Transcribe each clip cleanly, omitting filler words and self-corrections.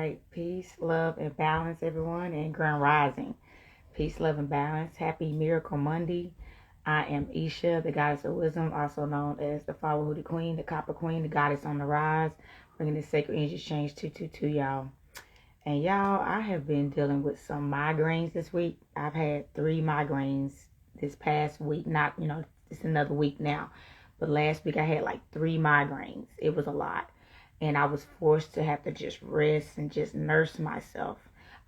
right. Peace, love, and balance, everyone, and Grand Rising. Peace, love, and balance. Happy Miracle Monday. I am Isha, the goddess of wisdom, also known as the Flower Hoodie Queen, the Copper Queen, the goddess on the rise, bringing this sacred energy exchange 222, y'all. And y'all, I have been dealing with some migraines this week. I've had 3 migraines this past week. Not, it's another week now. But last week I had like 3 migraines. It was a lot. And I was forced to have to just rest and just nurse myself.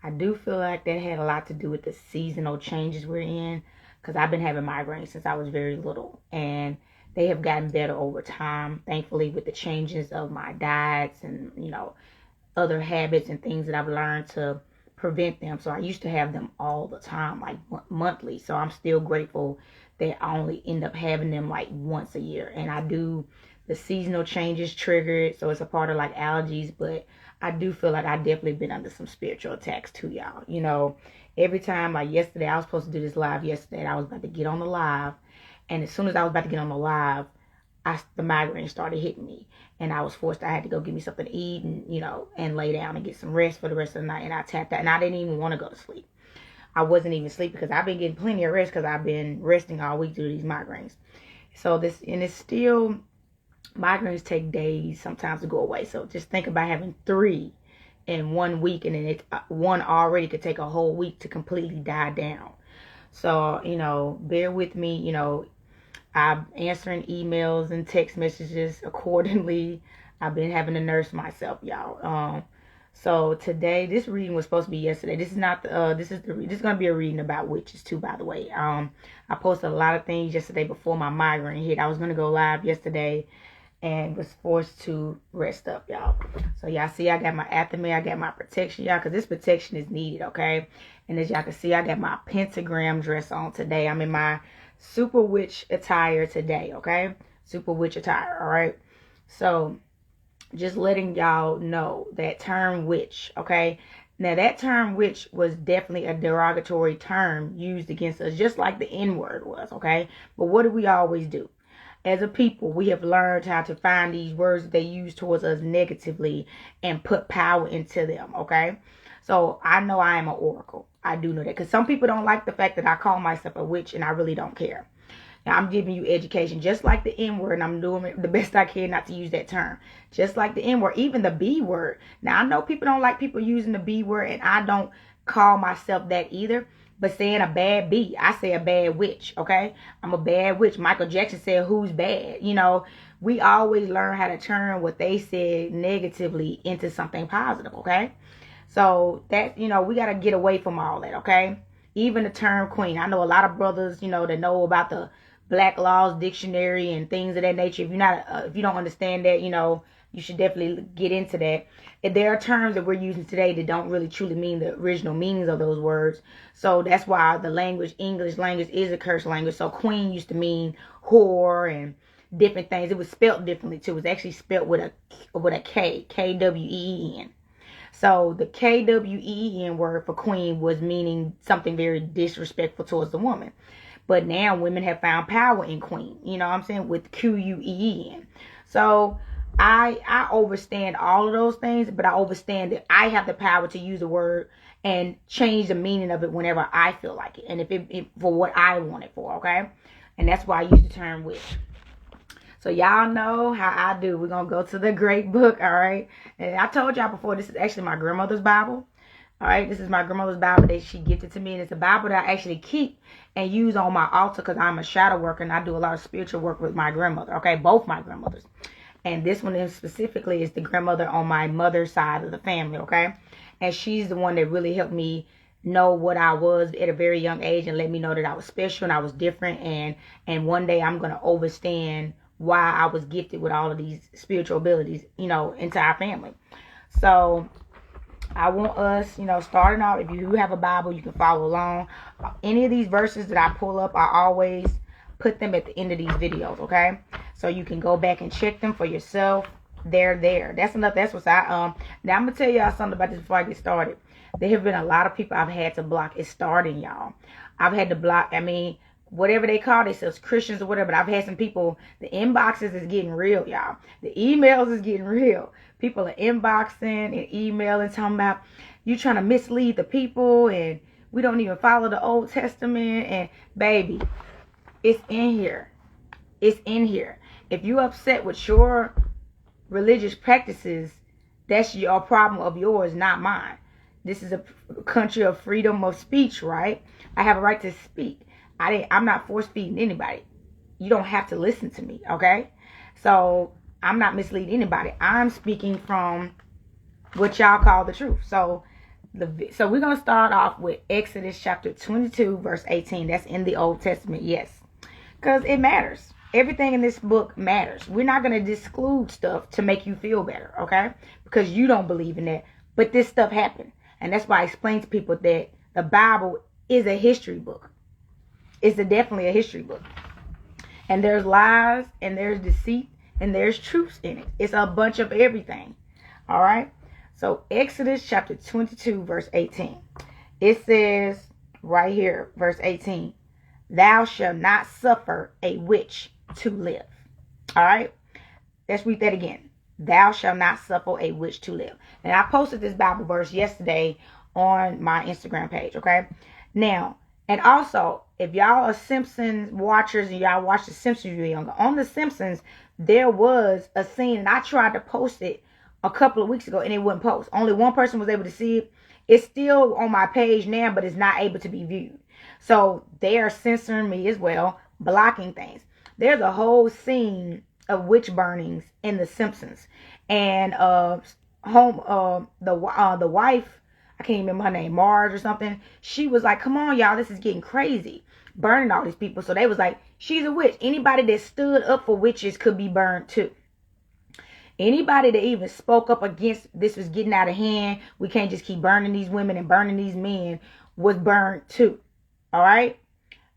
I do feel like that had a lot to do with the seasonal changes we're in, because I've been having migraines since I was very little, and they have gotten better over time, thankfully, with the changes of my diets and, other habits and things that I've learned to prevent them. So I used to have them all the time, like monthly. So I'm still grateful that I only end up having them like once a year. And I do, the seasonal changes trigger it, so it's a part of like allergies, but I do feel like I definitely been under some spiritual attacks too, y'all. Every time, like yesterday, I was supposed to do this live yesterday, and I was about to get on the live, and as soon as I was about to get on the live, the migraine started hitting me, and I had to go get me something to eat and lay down and get some rest for the rest of the night, and I tapped out, and I didn't even want to go to sleep. I wasn't even sleeping because I've been getting plenty of rest because I've been resting all week due to these migraines. So it's still, migraines take days sometimes to go away. So just think about having 3 in 1 week, and then one already could take a whole week to completely die down. So, bear with me. I'm answering emails and text messages accordingly. I've been having to nurse myself, y'all. So today, this reading was supposed to be yesterday. This is not this is going to be a reading about witches too, by the way. I posted a lot of things yesterday before my migraine hit. I was going to go live yesterday and was forced to rest up, y'all. So y'all see, I got my aftermath, I got my protection, y'all, because this protection is needed, okay? And as y'all can see, I got my pentagram dress on today. I'm in my super witch attire today, okay? Super witch attire, all right? So just letting y'all know that term witch, okay? Now that term witch was definitely a derogatory term used against us, just like the N-word was, okay? But what do we always do? As a people, we have learned how to find these words that they use towards us negatively and put power into them, okay? So I know I am an oracle. I do know that, because some people don't like the fact that I call myself a witch, and I really don't care. Now, I'm giving you education, just like the N-word, and I'm doing the best I can not to use that term. Just like the N-word, even the B-word. Now, I know people don't like people using the B-word, and I don't call myself that either. But saying a bad bee, I say a bad witch, okay? I'm a bad witch. Michael Jackson said, who's bad? We always learn how to turn what they said negatively into something positive, okay? So that, we got to get away from all that, okay? Even the term queen. I know a lot of brothers, that know about the Black Laws Dictionary and things of that nature. If you don't understand that, you should definitely get into that. And there are terms that we're using today that don't really truly mean the original meanings of those words. So that's why the English language is a cursed language. So queen used to mean whore and different things. It was spelt differently too. It was actually spelt with a K, K-W-E-E-N. So the K-W-E-E-N word for queen was meaning something very disrespectful towards the woman. But now women have found power in queen, with Q-U-E-E-N. So I overstand all of those things, but I understand that I have the power to use a word and change the meaning of it whenever I feel like it, and if it for what I want it for, okay? And that's why I use the term witch. So y'all know how I do. We're going to go to the great book, all right? And I told y'all before, this is actually my grandmother's Bible. All right, this is my grandmother's Bible that she gifted to me, and it's a Bible that I actually keep and use on my altar because I'm a shadow worker, and I do a lot of spiritual work with my grandmother, okay? Both my grandmothers. And this one specifically is the grandmother on my mother's side of the family, okay? And she's the one that really helped me know what I was at a very young age and let me know that I was special and I was different. And one day I'm going to understand why I was gifted with all of these spiritual abilities, into our family. So I want us, starting out, if you have a Bible, you can follow along. Any of these verses that I pull up, I always put them at the end of these videos, okay? So you can go back and check them for yourself. They're there. That's enough. That's what's now I'm gonna tell y'all something about this before I get started. There have been a lot of people I've had to block. It's starting, y'all. I've had to block, whatever they call themselves, Christians or whatever. But I've had some people, the inboxes is getting real, y'all. The emails is getting real. People are inboxing and emailing, talking about you trying to mislead the people, and we don't even follow the Old Testament. And baby, it's in here. It's in here. If you're upset with your religious practices, that's your problem of yours, not mine. This is a country of freedom of speech, right? I have a right to speak. I'm not force feeding anybody. You don't have to listen to me, okay? So I'm not misleading anybody. I'm speaking from what y'all call the truth. So we're going to start off with Exodus chapter 22, verse 18. That's in the Old Testament, yes. Because it matters. Everything in this book matters. We're not going to disclude stuff to make you feel better, okay? Because you don't believe in that. But this stuff happened. And that's why I explain to people that the Bible is a history book. It's definitely a history book. And there's lies, and there's deceit, and there's truths in it. It's a bunch of everything. All right? So Exodus chapter 22, verse 18. It says right here, verse 18, thou shalt not suffer a witch to live. All right? Let's read that again. Thou shalt not suffer a witch to live. And I posted this Bible verse yesterday on my Instagram page, okay? Now, and also, if y'all are Simpsons watchers and y'all watch The Simpsons when you're younger, on The Simpsons, there was a scene, and I tried to post it a couple of weeks ago, and it wouldn't post. Only one person was able to see it. It's still on my page now, but it's not able to be viewed. So they are censoring me as well, blocking things. There's a whole scene of witch burnings in The Simpsons, and the wife, I can't remember her name, Marge or something. She was like, "Come on, y'all, this is getting crazy, burning all these people." So they was like, "She's a witch." Anybody that stood up for witches could be burned too. Anybody that even spoke up against this was getting out of hand, we can't just keep burning these women and burning these men, was burned too. All right,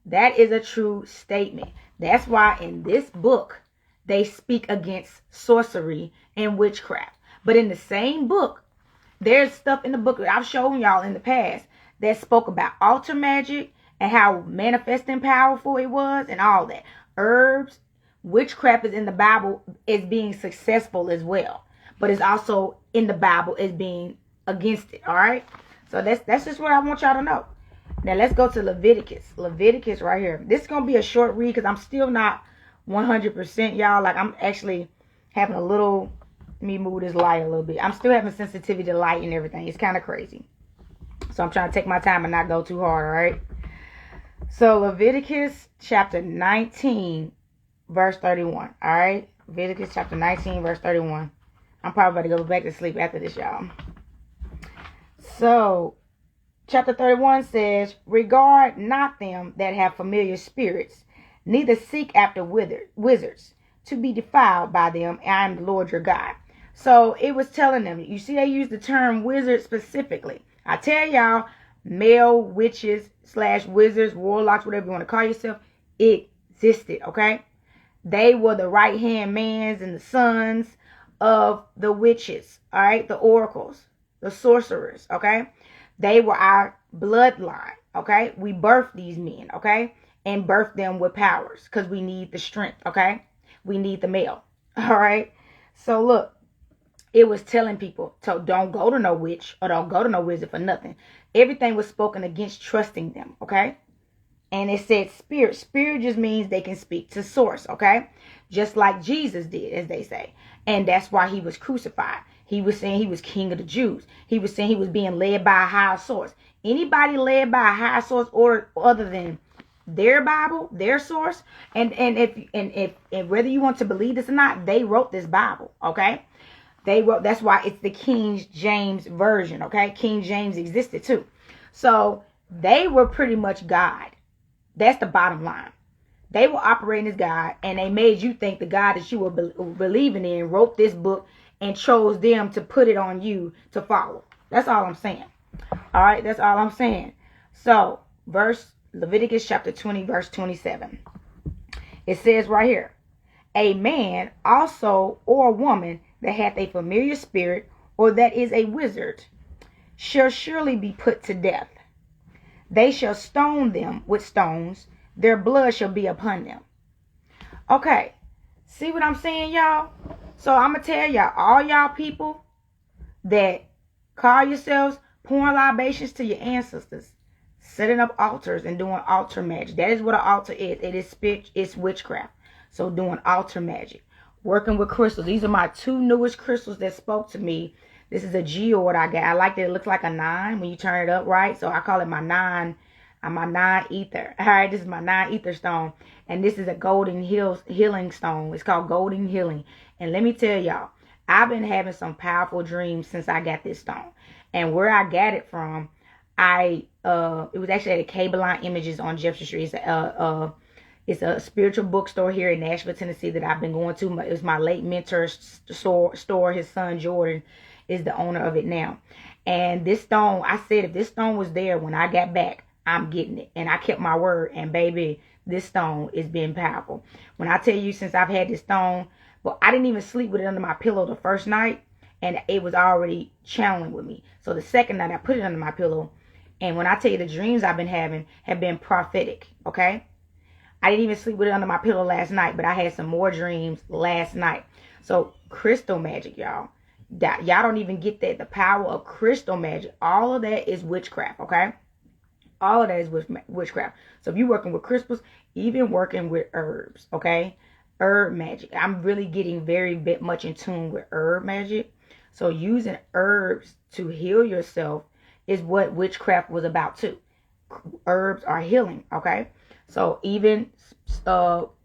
that is a true statement. That's why in this book they speak against sorcery and witchcraft. But in the same book, there's stuff in the book that I've shown y'all in the past that spoke about altar magic and how manifesting powerful it was and all that. Herbs, witchcraft is in the Bible as being successful as well. But it's also in the Bible as being against it, all right? So that's just what I want y'all to know. Now let's go to Leviticus. Leviticus right here. This is going to be a short read because I'm still not 100%, y'all. Like, I'm actually having a little... Let me move this light a little bit. I'm still having sensitivity to light and everything. It's kind of crazy. So I'm trying to take my time and not go too hard, all right? So Leviticus chapter 19, verse 31, all right? Leviticus chapter 19, verse 31. I'm probably about to go back to sleep after this, y'all. So chapter 31 says, regard not them that have familiar spirits, neither seek after wizards, to be defiled by them. I am the Lord your God. So it was telling them, you see, they use the term wizard specifically. I tell y'all, male witches / wizards, warlocks, whatever you want to call yourself, it existed, okay? They were the right-hand mans and the sons of the witches, all right? The oracles, the sorcerers, okay? They were our bloodline, okay? We birthed these men, okay? And birthed them with powers because we need the strength, okay? We need the male, all right? So look, it was telling people, so don't go to no witch or don't go to no wizard for nothing. Everything was spoken against trusting them, okay? And it said spirit. Spirit just means they can speak to source, okay? Just like Jesus did, as they say. And that's why he was crucified. He was saying he was king of the Jews. He was saying he was being led by a higher source. Anybody led by a higher source or other than their Bible, their source, and whether you want to believe this or not, they wrote this Bible, okay? They wrote, that's why it's the King James version, okay? King James existed too. So they were pretty much God. That's the bottom line. They were operating as God, and they made you think the God that you were believing in wrote this book and chose them to put it on you to follow. That's all I'm saying. All right, that's all I'm saying. So, Leviticus chapter 20, verse 27. It says right here, a man also or a woman that hath a familiar spirit or that is a wizard shall surely be put to death. They shall stone them with stones. their blood shall be upon them. Okay, see what I'm saying, y'all? So I'm going to tell y'all, all y'all people that call yourselves pouring libations to your ancestors, setting up altars and doing altar magic. That is what an altar is. It is it's witchcraft. So doing altar magic, working with crystals. These are my 2 newest crystals that spoke to me. This is a geode I got. I like that it looks like a 9 when you turn it up, right? So I call it my 9 ether. All right, this is my 9 ether stone, and this is a golden healing stone. It's called golden healing. And let me tell y'all, I've been having some powerful dreams since I got this stone. And where I got it from, it was actually at a Cable Line Images on Jefferson Street. It's a spiritual bookstore here in Nashville, Tennessee that I've been going to. It was my late mentor's store. His son Jordan is the owner of it now. And this stone, I said, if this stone was there when I got back, I'm getting it. And I kept my word. And baby, this stone is being powerful. When I tell you, since I've had this stone, well, I didn't even sleep with it under my pillow the first night, and it was already channeling with me. So the second night I put it under my pillow, and when I tell you the dreams I've been having have been prophetic, okay? I didn't even sleep with it under my pillow last night, but I had some more dreams last night. So crystal magic, y'all. Y'all don't even get that. The power of crystal magic. All of that is witchcraft, okay? All of that is witchcraft. So if you're working with crystals, even working with herbs, okay? Herb magic. I'm really getting very much in tune with herb magic. So using herbs to heal yourself is what witchcraft was about too. Herbs are healing, okay? So even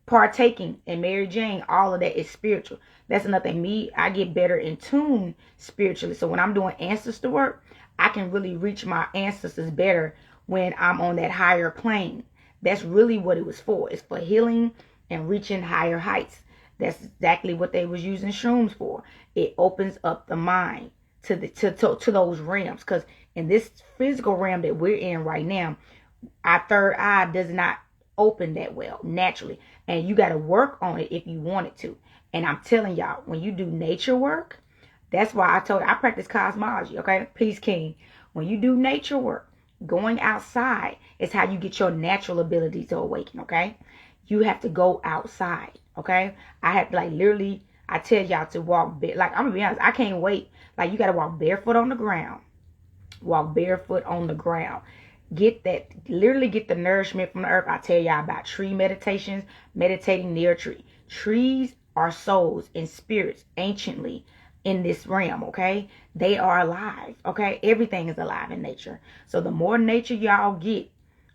partaking in Mary Jane, all of that is spiritual. That's nothing. I get better in tune spiritually. So when I'm doing ancestor work, I can really reach my ancestors better when I'm on that higher plane. That's really what it was for. It's for healing and reaching higher heights. That's exactly what they was using shrooms for. It opens up the mind to those realms. Because in this physical realm that we're in right now, our third eye does not open that well naturally. And you got to work on it if you want it to. And I'm telling y'all, when you do nature work, that's why I practice cosmology, okay? Peace King. When you do nature work, going outside is how you get your natural ability to awaken, okay? You have to go outside, okay? I have literally, I tell y'all to walk, I'm gonna be honest, I can't wait. Like, you got to walk barefoot on the ground. Walk barefoot on the ground. Literally get the nourishment from the earth. I tell y'all about tree meditations, meditating near a tree. Trees are souls and spirits anciently in this realm, okay? They are alive, okay? Everything is alive in nature. So the more nature y'all get,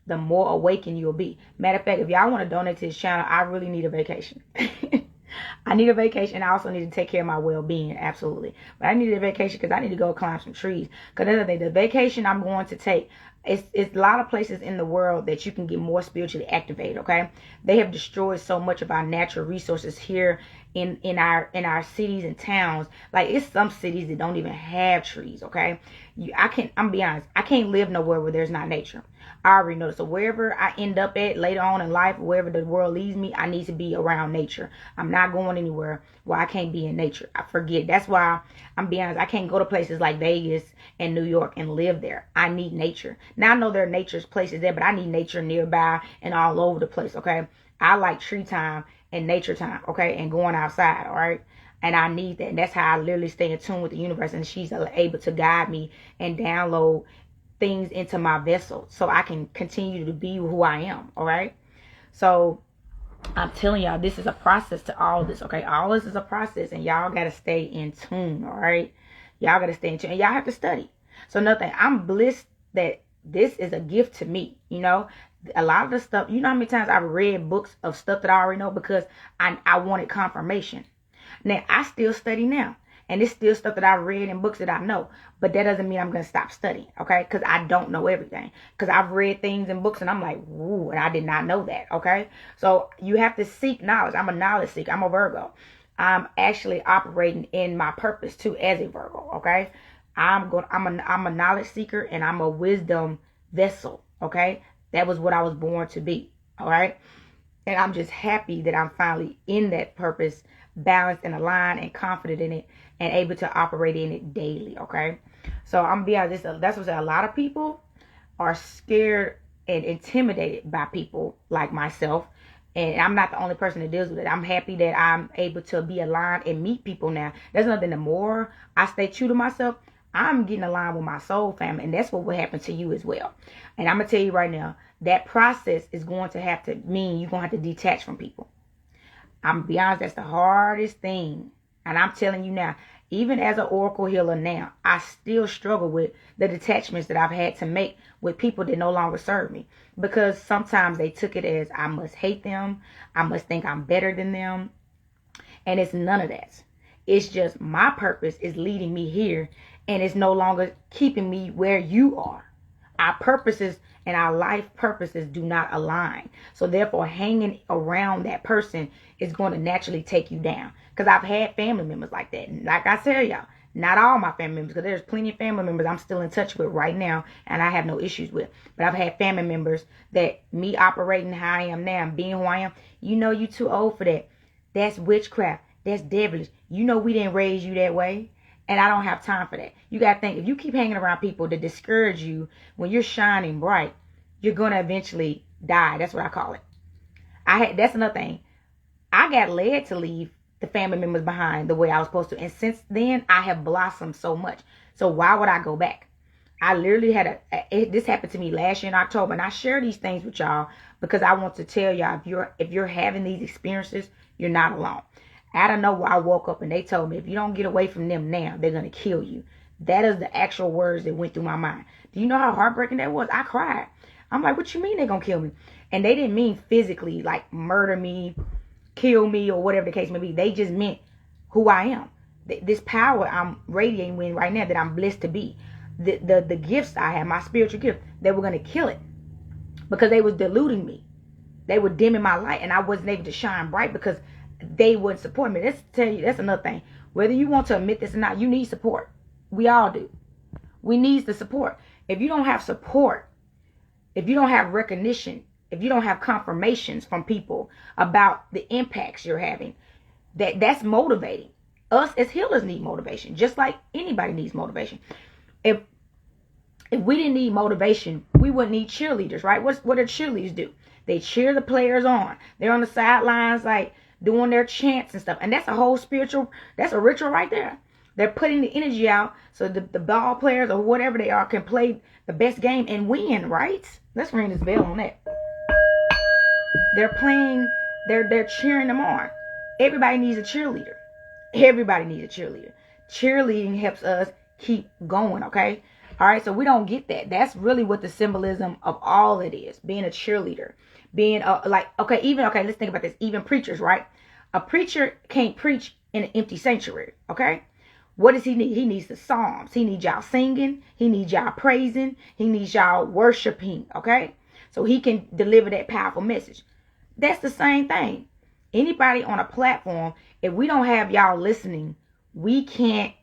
the more awakened you'll be. Matter of fact, if y'all want to donate to this channel, I really need a vacation. I need a vacation. I also need to take care of my well-being, absolutely. But I need a vacation because I need to go climb some trees. Because another thing, the vacation I'm going to take, it's a lot of places in the world that you can get more spiritually activated, okay? They have destroyed so much of our natural resources here in our cities and towns. Like, it's some cities that don't even have trees, okay? I'm be honest, I can't live nowhere where there's not nature. I already know this. So wherever I end up at later on in life, wherever the world leads me, I need to be around nature. I'm not going anywhere where I can't be in nature. I forget. That's why I'm being honest. I can't go to places like Vegas and New York and live there. I need nature. Now I know there are nature's places there, but I need nature nearby and all over the place. Okay. I like tree time and nature time. Okay. And going outside. All right. And I need that. And that's how I literally stay in tune with the universe. And she's able to guide me and download things into my vessel so I can continue to be who I am. All right. So I'm telling y'all, this is a process to all this. Okay. All this is a process, and y'all got to stay in tune. All right. Y'all got to stay in tune, and y'all have to study. So nothing. I'm blessed that this is a gift to me. You know, a lot of the stuff, you know how many times I've read books of stuff that I already know because I wanted confirmation. Now I still study now. And it's still stuff that I read in books that I know. But that doesn't mean I'm going to stop studying, okay? Because I don't know everything. Because I've read things in books and I'm like, ooh, and I did not know that, okay? So you have to seek knowledge. I'm a knowledge seeker. I'm a Virgo. I'm actually operating in my purpose too as a Virgo, okay? I'm a knowledge seeker and I'm a wisdom vessel, okay? That was what I was born to be, all right? And I'm just happy that I'm finally in that purpose, balanced and aligned and confident in it, and able to operate in it daily, okay? So I'm being honest, that's what I say. A lot of people are scared and intimidated by people like myself. And I'm not the only person that deals with it. I'm happy that I'm able to be aligned and meet people now. There's nothing. The more I stay true to myself, I'm getting aligned with my soul family. And that's what will happen to you as well. And I'm going to tell you right now, that process is going to have to mean you're going to have to detach from people. I'm going to be honest, that's the hardest thing. And I'm telling you now, even as an oracle healer now, I still struggle with the detachments that I've had to make with people that no longer serve me. Because sometimes they took it as I must hate them. I must think I'm better than them. And it's none of that. It's just my purpose is leading me here. And it's no longer keeping me where you are. Our purposes and our life purposes do not align. So therefore, hanging around that person is going to naturally take you down. Because I've had family members like that. And like I tell y'all, not all my family members, because there's plenty of family members I'm still in touch with right now and I have no issues with. But I've had family members that me operating how I am now and being who I am, you know you too old for that. That's witchcraft. That's devilish. You know we didn't raise you that way. And I don't have time for that. You got to think, if you keep hanging around people that discourage you when you're shining bright, you're going to eventually die. That's what I call it. That's another thing. I got led to leave the family members behind the way I was supposed to. And since then, I have blossomed so much. So why would I go back? I literally had this happened to me last year in October. And I share these things with y'all because I want to tell y'all, if you're having these experiences, you're not alone. Out of nowhere, I woke up and they told me, if you don't get away from them now, they're going to kill you. That is the actual words that went through my mind. Do you know how heartbreaking that was? I cried. I'm like, what you mean they're going to kill me? And they didn't mean physically, like murder me, kill me, or whatever the case may be. They just meant who I am. This power I'm radiating with right now that I'm blessed to be. The gifts I have, my spiritual gift, they were going to kill it. Because they was diluting me. They were dimming my light and I wasn't able to shine bright because they wouldn't support me. That's another thing. Whether you want to admit this or not, you need support. We all do. We need the support. If you don't have support, if you don't have recognition, if you don't have confirmations from people about the impacts you're having, that's motivating. Us as healers need motivation, just like anybody needs motivation. If we didn't need motivation, we wouldn't need cheerleaders, right? What do cheerleaders do? They cheer the players on. They're on the sidelines, like doing their chants and stuff. And that's a whole that's a ritual right there. They're putting the energy out so the ball players or whatever they are can play the best game and win, right? Let's ring this bell on that. They're cheering them on. Everybody needs a cheerleader. Everybody needs a cheerleader. Cheerleading helps us keep going, okay? All right, so we don't get that. That's really what the symbolism of all it is, being a cheerleader. Being let's think about this. Even preachers, right? A preacher can't preach in an empty sanctuary, okay? What does he need? He needs the Psalms. He needs y'all singing. He needs y'all praising. He needs y'all worshiping, okay? So he can deliver that powerful message. That's the same thing. Anybody on a platform, if we don't have y'all listening, we can't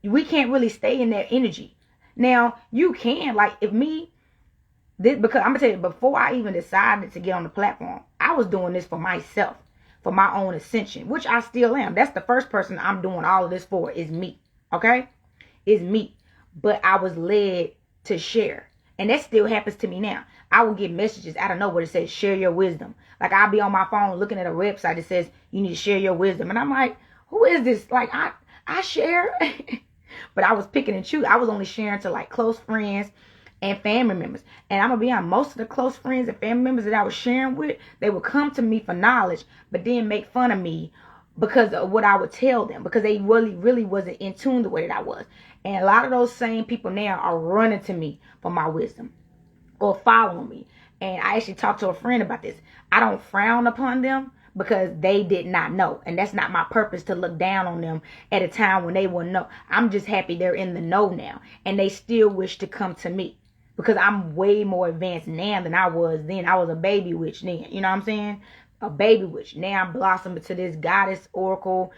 really stay in that energy. Now, you can, like because I'm going to tell you, before I even decided to get on the platform, I was doing this for myself, for my own ascension, which I still am. That's the first person I'm doing all of this for is me, okay? Is me. But I was led to share. And that still happens to me now. I will get messages out of nowhere that says, share your wisdom. Like I'll be on my phone looking at a website that says, you need to share your wisdom. And I'm like, who is this? Like, I share. But I was picking and choosing. I was only sharing to like close friends and family members. And I'm going to be honest, most of the close friends and family members that I was sharing with, they would come to me for knowledge, but then make fun of me because of what I would tell them, because they really wasn't in tune the way that I was. And a lot of those same people now are running to me for my wisdom or following me. And I actually talked to a friend about this. I don't frown upon them because they did not know. And that's not my purpose to look down on them at a time when they wouldn't know. I'm just happy they're in the know now. And they still wish to come to me because I'm way more advanced now than I was then. I was a baby witch then. You know what I'm saying? A baby witch. Now I'm blossoming to this goddess, oracle,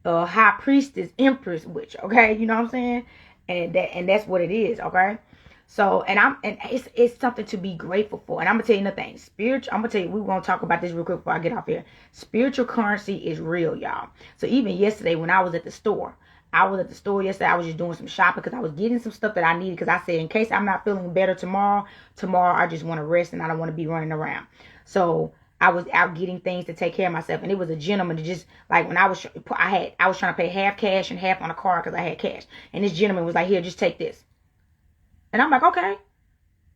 high priestess, empress witch. Okay? You know what I'm saying? And that's what it is. Okay? So, and it's something to be grateful for. And I'm going to tell you another thing. We're going to talk about this real quick before I get off here. Spiritual currency is real, y'all. So even yesterday when I was at the store, I was at the store yesterday. I was just doing some shopping because I was getting some stuff that I needed. Because I said, in case I'm not feeling better tomorrow I just want to rest and I don't want to be running around. So I was out getting things to take care of myself. And it was a gentleman that just, like, when I was trying to pay half cash and half on a card because I had cash. And this gentleman was like, here, just take this. And I'm like, okay.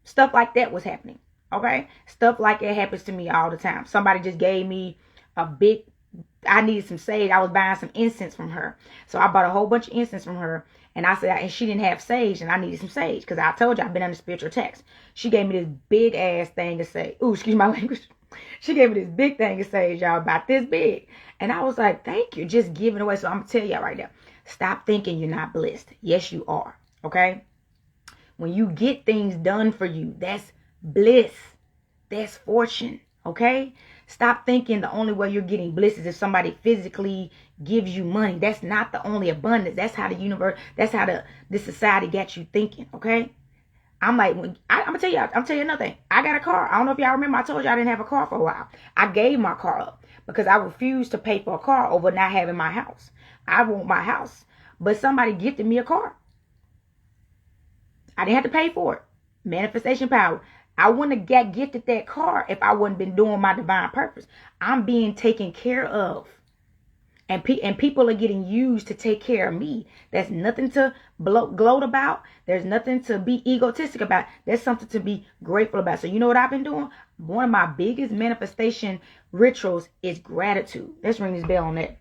Stuff like that was happening. Okay. Stuff like that happens to me all the time. Somebody just gave me I needed some sage. I was buying some incense from her. So I bought a whole bunch of incense from her. And I said, and she didn't have sage, and I needed some sage. Because I told you I've been under spiritual attacks. She gave me this big ass thing to say. Ooh, excuse my language. She gave me this big thing of sage, y'all, about this big. And I was like, thank you. Just giving away. So I'm going to tell y'all right now. Stop thinking you're not blessed. Yes, you are. Okay? When you get things done for you, that's bliss. That's fortune. Okay? Stop thinking the only way you're getting bliss is if somebody physically gives you money. That's not the only abundance. That's how the universe, that's how the society got you thinking, okay? I'm like, I'm gonna tell you another thing. I got a car. I don't know if y'all remember, I told you I didn't have a car for a while. I gave my car up because I refused to pay for a car over not having my house. I want my house. But somebody gifted me a car. I didn't have to pay for it. Manifestation power. I wouldn't have got gifted that car if I wouldn't been doing my divine purpose. I'm being taken care of. And people are getting used to take care of me. There's nothing to gloat about. There's nothing to be egotistic about. There's something to be grateful about. So you know what I've been doing? One of my biggest manifestation rituals is gratitude. Let's ring this bell on that.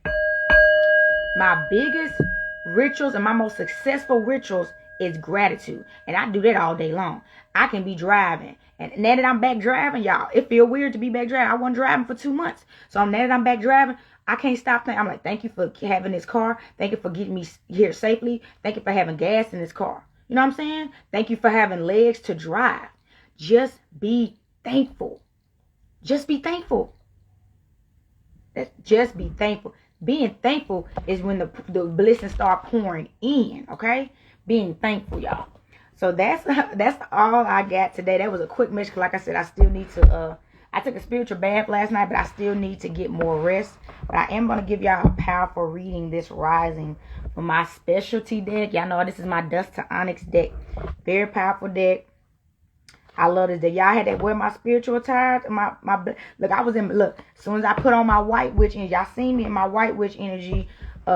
My biggest rituals and my most successful rituals is gratitude. And I do that all day long. I can be driving. And now that I'm back driving, y'all, it feel weird to be back driving. I wasn't driving for 2 months. So now that I'm back driving, I can't stop thinking. I'm like, thank you for having this car. Thank you for getting me here safely. Thank you for having gas in this car. You know what I'm saying? Thank you for having legs to drive. Just be thankful. Just be thankful. Just be thankful. Being thankful is when the blessings start pouring in, okay? Being thankful, y'all. So that's all I got today. That was a quick message. Like I said, I still need to, I took a spiritual bath last night, but I still need to get more rest. But I am going to give y'all a powerful reading this rising from my specialty deck. Y'all know this is my Dust to Onyx deck. Very powerful deck. I love this deck. Y'all had that wear my spiritual attire. Look, as soon as I put on my white witch energy, y'all seen me in my white witch energy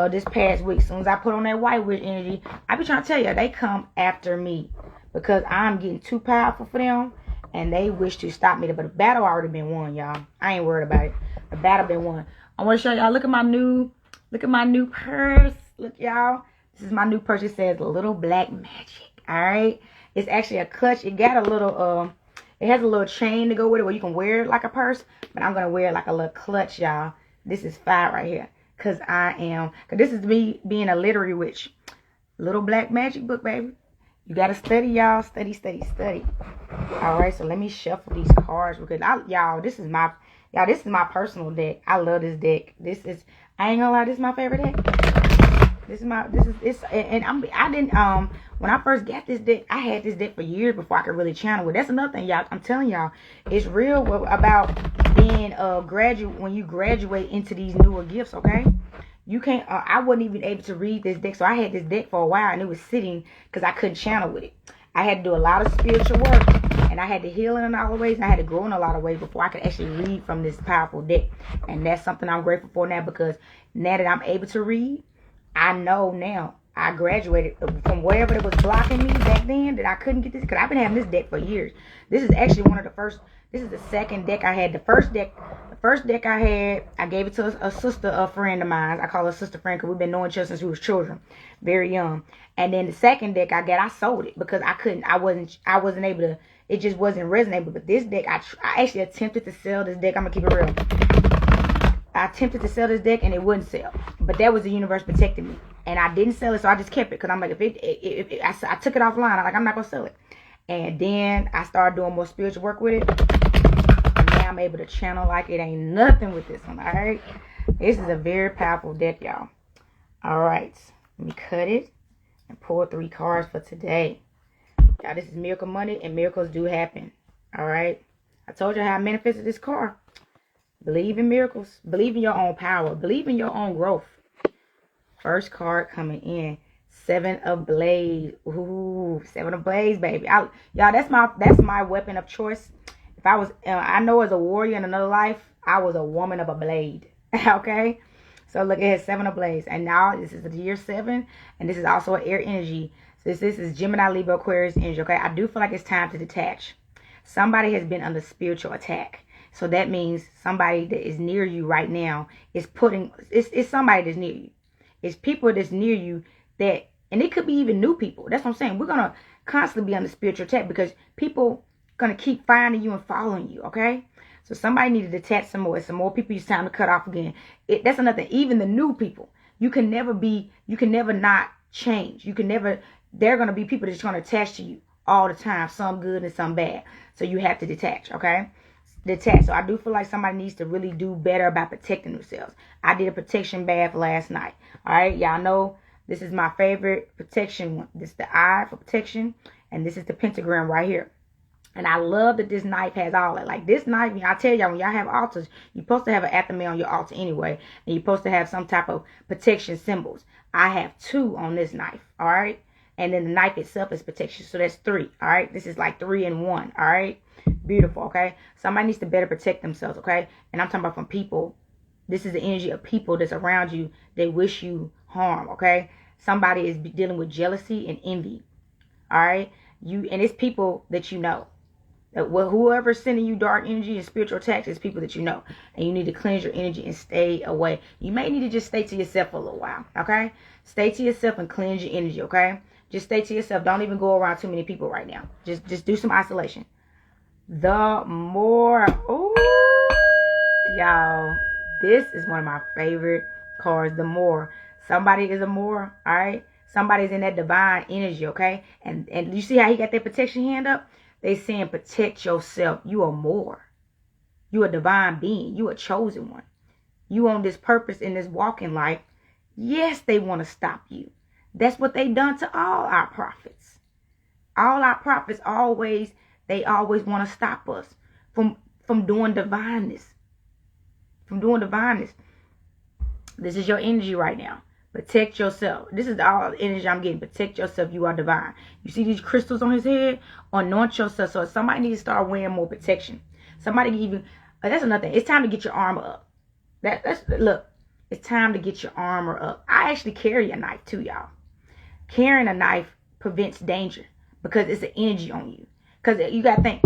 this past week. As soon as I put on that white witch energy, I be trying to tell you, they come after me because I'm getting too powerful for them and they wish to stop me. But the battle already been won, y'all. I ain't worried about it. The battle been won. I want to show y'all, look at my new purse. Look, y'all. This is my new purse. It says Little Black Magic. All right. It's actually a clutch. It got a little, it has a little chain to go with it where you can wear it like a purse. But I'm going to wear it like a little clutch, y'all. This is fire right here. Because this is me being a literary witch. Little Black Magic book, baby. You got to study, y'all. Study, study, study. All right, so let me shuffle these cards. Because, this is my personal deck. I love this deck. I ain't gonna lie, this is my favorite deck. When I first got this deck, I had this deck for years before I could really channel it. That's another thing, y'all. I'm telling y'all, it's real about being when you graduate into these newer gifts, okay? You can't, I wasn't even able to read this deck, so I had this deck for a while, and it was sitting because I couldn't channel with it. I had to do a lot of spiritual work, and I had to heal in a lot of ways, and I had to grow in a lot of ways before I could actually read from this powerful deck. And that's something I'm grateful for now, because now that I'm able to read, I know now I graduated from wherever it was blocking me back then that I couldn't get this, because I've been having this deck for years. This is actually this is the second deck I had. The first deck I had, I gave it to a friend of mine. I call her sister friend because we've been knowing each other since we was children, very young. And then the second deck I got, I sold it because I wasn't able to, it just wasn't resonating. But this deck, I actually attempted to sell this deck. I'm going to keep it real. I attempted to sell this deck and it wouldn't sell. But that was the universe protecting me. And I didn't sell it, so I just kept it. Because I'm like, I took it offline. I'm not going to sell it. And then I started doing more spiritual work with it. And now I'm able to channel like it ain't nothing with this one, alright? This is a very powerful deck, y'all. Alright. Let me cut it and pull 3 cards for today. Y'all, this is Miracle Monday, and miracles do happen. Alright? I told you how I manifested this car. Believe in miracles. Believe in your own power. Believe in your own growth. First card coming in. 7 of Blades. Ooh, 7 of Blades, baby. Y'all, that's my weapon of choice. If I was, I know as a warrior in another life, I was a woman of a blade. Okay? So look at 7 of Blades. And now this is the year 7. And this is also an air energy. So this is Gemini, Libra, Aquarius energy. Okay? I do feel like it's time to detach. Somebody has been under spiritual attack. So that means somebody that is near you right now is it's somebody that's near you. It's people that's near you that, and it could be even new people. That's what I'm saying. We're going to constantly be under spiritual attack because people going to keep finding you and following you, okay? So somebody needed to detach some more. Some more people, it's time to cut off again. That's another thing. Even the new people, you can never not change. They're going to be people that's going to attach to you all the time, some good and some bad. So you have to detach, okay? Detach. So I do feel like somebody needs to really do better about protecting themselves. I did a protection bath last night. All right, y'all know this is my favorite protection one. This is the eye for protection, and this is the pentagram right here. And I love that this knife has all that. Like this knife, I tell y'all, when y'all have altars, you're supposed to have an athame on your altar anyway, and you're supposed to have some type of protection symbols. I have 2 on this knife. All right. And then the knife itself is protection. So that's 3. All right. This is like 3 in 1. All right. Beautiful. Okay. Somebody needs to better protect themselves. Okay. And I'm talking about from people. This is the energy of people that's around you. They wish you harm. Okay. Somebody is dealing with jealousy and envy. All right. And it's people that you know. Whoever's sending you dark energy and spiritual attacks is people that you know. And you need to cleanse your energy and stay away. You may need to just stay to yourself for a little while. Okay. Stay to yourself and cleanse your energy. Okay. Just stay to yourself. Don't even go around too many people right now. Just do some isolation. The more. Ooh. Y'all. This is one of my favorite cards. The more. Somebody is a more. All right. Somebody's in that divine energy. Okay. And you see how he got that protection hand up? They saying protect yourself. You are more. You a divine being. You a chosen one. You on this purpose in this walking life. Yes, they want to stop you. That's what they done to all our prophets. All our prophets always want to stop us from doing divineness. From doing divineness. This is your energy right now. Protect yourself. This is all energy I'm getting. Protect yourself. You are divine. You see these crystals on his head? Anoint yourself. So somebody needs to start wearing more protection. Somebody even, that's another thing. It's time to get your armor up. Look, it's time to get your armor up. I actually carry a knife too, y'all. Carrying a knife prevents danger because it's an energy on you. Because you got to think,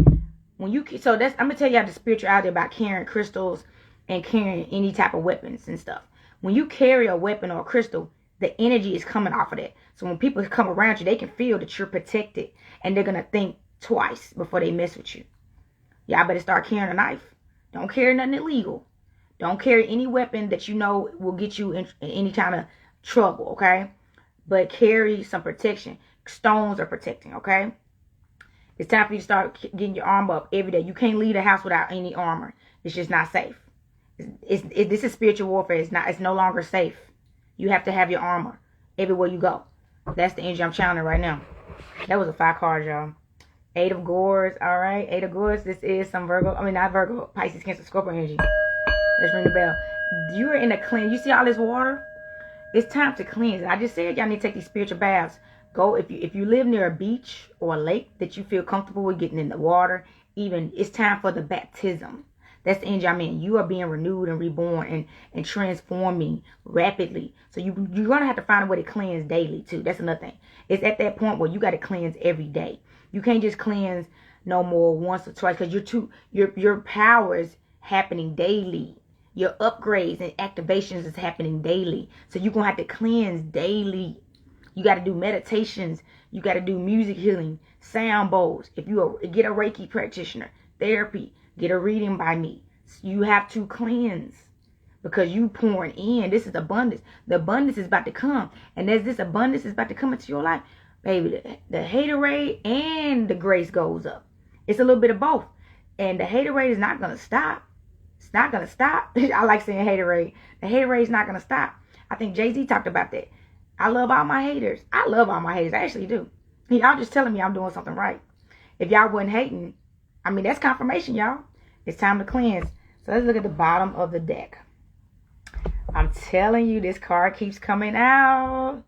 I'm going to tell y'all the spirituality about carrying crystals and carrying any type of weapons and stuff. When you carry a weapon or a crystal, the energy is coming off of that. So when people come around you, they can feel that you're protected. And they're going to think twice before they mess with you. Y'all better start carrying a knife. Don't carry nothing illegal. Don't carry any weapon that you know will get you in any kind of trouble, okay? But carry some protection. Stones are protecting, okay? It's time for you to start getting your armor up every day. You can't leave the house without any armor. It's just not safe. This is spiritual warfare. It's no longer safe. You have to have your armor everywhere you go. That's the energy I'm channeling right now. That was a 5 card, y'all. 8 of Gourds. All right. 8 of Gourds. This is some Virgo. I mean, not Virgo. Pisces, Cancer, Scorpio energy. Let's ring the bell. You're in a cleanse. You see all this water? It's time to cleanse. I just said y'all need to take these spiritual baths. Go if you live near a beach or a lake that you feel comfortable with getting in the water. Even it's time for the baptism. That's the energy I'm in. You are being renewed and reborn and transforming rapidly. So you're going to have to find a way to cleanse daily too. That's another thing. It's at that point where you got to cleanse every day. You can't just cleanse no more once or twice because your power is happening daily. Your upgrades and activations is happening daily. So you're going to have to cleanse daily. You got to do meditations. You got to do music healing, sound bowls. If you get a Reiki practitioner, therapy, get a reading by me. You have to cleanse because you pouring in. This is abundance. The abundance is about to come. And as this abundance is about to come into your life, baby, the haterade and the grace goes up. It's a little bit of both. And the haterade is not going to stop. It's not going to stop. I like saying haterade. The haterade is not going to stop. I think Jay-Z talked about that. I love all my haters. I love all my haters. I actually do. Y'all just telling me I'm doing something right. If y'all wasn't hating, I mean, that's confirmation, y'all. It's time to cleanse. So let's look at the bottom of the deck. I'm telling you, this card keeps coming out.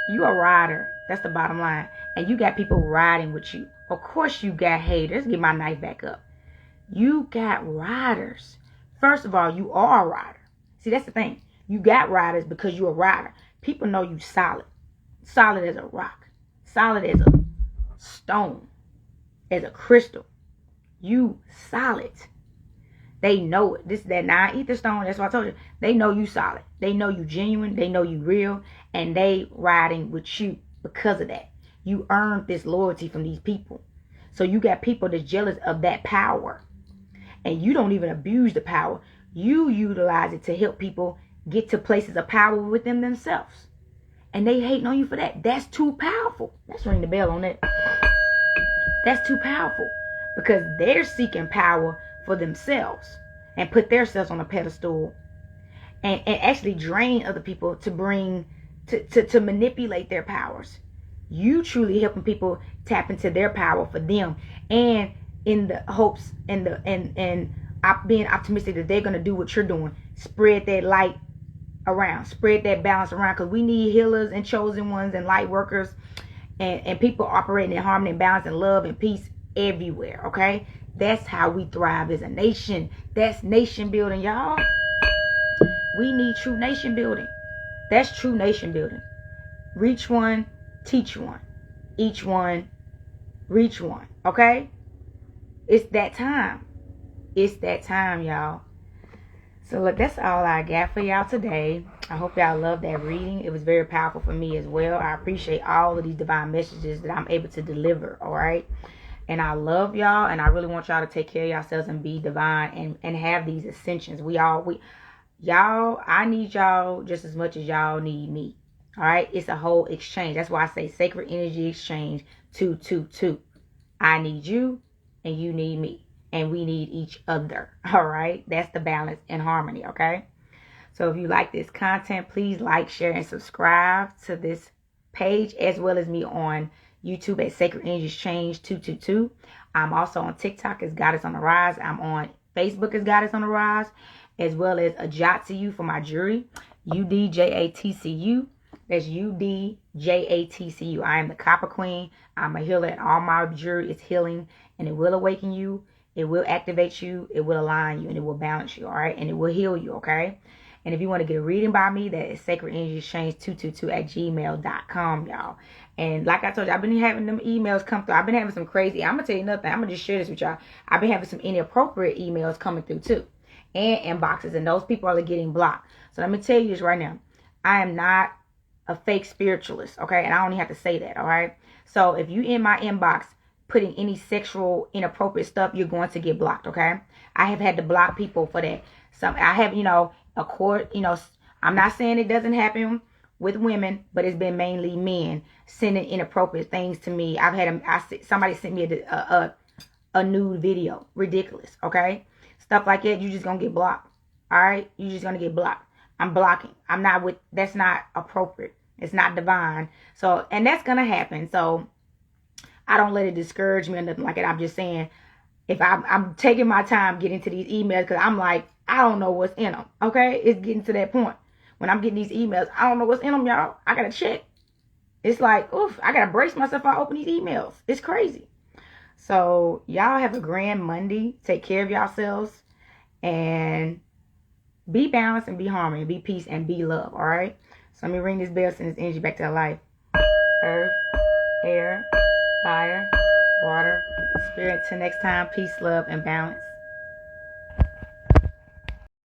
You a rider. That's the bottom line. And you got people riding with you. Of course you got haters. Get my knife back up. You got riders. First of all, you are a rider. See, that's the thing. You got riders because you're a rider. People know you solid. Solid as a rock. Solid as a stone. As a crystal. You solid. They know it. This is that non-ether stone. That's what I told you. They know you solid. They know you genuine. They know you real. And they riding with you because of that. You earned this loyalty from these people. So you got people that's jealous of that power. And you don't even abuse the power. You utilize it to help people get to places of power within themselves. And they hating on you for that. That's too powerful. Let's ring the bell on that. That's too powerful. Because they're seeking power for themselves. And put themselves on a pedestal. And actually drain other people to bring, to manipulate their powers. You truly helping people tap into their power for them. And in the hopes and being optimistic that they're going to do what you're doing. Spread that light around. Spread that balance around. Because we need healers and chosen ones and light workers. And people operating in harmony and balance and love and peace everywhere. Okay? That's how we thrive as a nation. That's nation building, y'all. We need true nation building. That's true nation building. Reach one, teach one. Each one, reach one. Okay? It's that time. It's that time, y'all. So look, that's all I got for y'all today. I hope y'all loved that reading. It was very powerful for me as well. I appreciate all of these divine messages that I'm able to deliver. All right. And I love y'all. And I really want y'all to take care of yourselves and be divine and have these ascensions. Y'all, I need y'all just as much as y'all need me. All right. It's a whole exchange. That's why I say sacred energy exchange 222. I need you. And you need me. And we need each other. All right. That's the balance and harmony. Okay. So if you like this content, please like, share, and subscribe to this page as well as me on YouTube at Sacred Energy Exchange 222. I'm also on TikTok as Goddess on the Rise. I'm on Facebook as Goddess on the Rise, as well as Ajatsu for my jewelry. UDJATCU. That's UDJATCU. I am the Copper Queen. I'm a healer, and all my jewelry is healing, and it will awaken you. It will activate you. It will align you, and it will balance you. All right, and it will heal you. Okay. And if you want to get a reading by me, that is Sacred Energy Exchange 222 at gmail.com, y'all. And like I told you, I've been having them emails come through. I've been having some crazy. I'm gonna tell you nothing. I'm gonna just share this with y'all. I've been having some inappropriate emails coming through too, and inboxes, and those people are getting blocked. So let me tell you this right now. I am not a fake spiritualist, okay? And I don't even have to say that, all right? So if you in my inbox putting any sexual inappropriate stuff, you're going to get blocked, okay? I have had to block people for that. I have, I'm not saying it doesn't happen with women, but it's been mainly men sending inappropriate things to me. Somebody sent me a nude video. Ridiculous, okay? Stuff like that, you just gonna get blocked, all right? You just gonna get blocked. I'm blocking. That's not appropriate. It's not divine. So, and that's going to happen. So, I don't let it discourage me or nothing like that. I'm just saying, if I'm taking my time getting to these emails, because I'm like, I don't know what's in them. Okay? It's getting to that point. When I'm getting these emails, I don't know what's in them, y'all. I got to check. It's like, oof, I got to brace myself if I open these emails. It's crazy. So, y'all have a grand Monday. Take care of yourselves. And be balanced and be harmony, be peace and be love, all right? So let me ring this bell, send this energy back to life. Earth, air, fire, water, spirit. Till next time, peace, love, and balance.